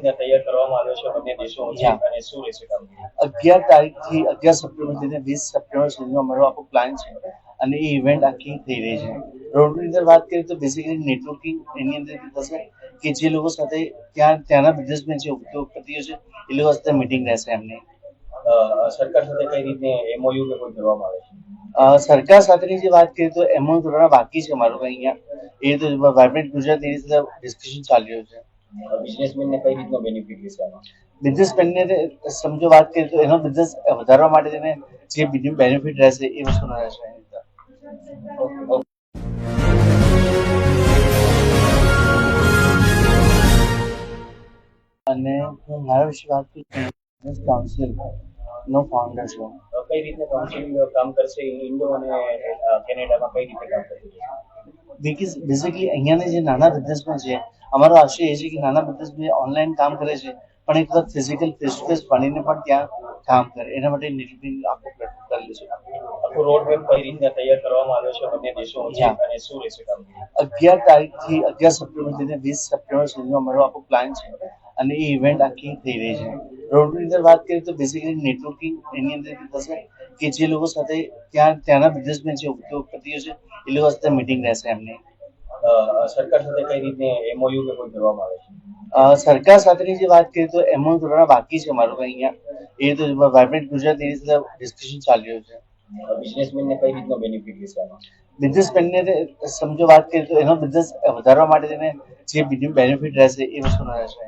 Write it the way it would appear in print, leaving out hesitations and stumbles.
રીતના તૈયાર કરવામાં આવ્યો છે બંને દેશો વચ્ચે અને શું રહેશે કામગીરી? 11 તારીખથી 11 સપ્ટેમ્બરથી 20 સપ્ટેમ્બર સુધીનો અમારો આખો પ્લાન છે અને એ ઇવેન્ટ આખી થઈ રહી છે. રોડની અંદર વાત કરીએ તો બેસિકલી નેટવર્કિંગ એની અંદર થશે કે જે લોકો સાથે ત્યાંના બિઝનેસમેન છે, ઉદ્યોગપતિઓ છે, એ લોકો સાથે મીટિંગ રહેશે એમની. સરકાર સાથે કઈ રીતે એમઓયુ કે કોઈ કરવામાં આવે છે? સરકાર સાથેની જે વાત કરીએ તો એમઓયુ કરવાના બાકી છે અમારું અહીંયા. એ તો વાઇબ્રન્ટ ગુજરાત એની સાથે ડિસ્કશન ચાલી રહ્યું છે. બિઝનેસમેનને કઈ રીતનો બેનિફિટ રહેશે આમાં? બિઝનેસમેનને સમજો વાત કરીએ તો એનો બિઝનેસ વધારવા માટે તેને જે બીજું બેનિફિટ રહેશે એ વસ્તુનો રહેશે. અને હું મારા વિશે વાત કરું બિઝનેસ કાઉન્સિલ નો ફાઉન્ડર છું. કઈ રીતે કાઉન્સિલ કામ કરશે? ઇન્ડો અને કેનેડામાં કઈ રીતે કામ કરશે? બેઝિકલી અહીંયાના જે નાના બિઝનેસમેન છે, અમારો આશય એ છે કે નાના બિઝનેસમેન ઓનલાઈન કામ કરે છે પણ એક વખત ફિઝિકલ ફેસ ટુ ફેસ ભણીને પણ ત્યાં કામ કરે, એના માટે નેટવર્કિંગ આખો પ્લેટફોર્મ કરેલું છે. આખો રોડ મેપ કઈ રીતના તૈયાર કરવામાં આવ્યો છે બંને દેશો વચ્ચે અને શું રહેશે કામગીરી? 11 તારીખથી 11 સપ્ટેમ્બરથી 20 સપ્ટેમ્બર સુધીનો અમારો આખો પ્લાન છે અને એ ઇવેન્ટ આખી થઈ રહી છે. રોડની અંદર વાત કરીએ તો બેસિકલી નેટવર્કિંગ એની અંદર થશે કે જે લોકો સાથે ત્યાંના બિઝનેસમેન છે, ઉદ્યોગપતિઓ છે, એ લોકો સાથે મીટિંગ રહેશે એમની. સરકાર સાથે કઈ રીતે એમઓયુ કે કોઈ કરવામાં આવે છે? સરકાર સાથેની જે વાત કરીએ તો એમઓયુ કરવાના બાકી છે અમારું અહીંયા. એ તો વાઇબ્રન્ટ ગુજરાત એની સાથે ડિસ્કશન ચાલી રહ્યું છે. બિઝનેસમેનને કઈ રીતનો બેનિફિટ રહેશે આમાં? બિઝનેસમેનને સમજો વાત કરીએ તો એનો બિઝનેસ વધારવા માટે તેને જે બીજું બેનિફિટ રહેશે એ વસ્તુનો રહેશે.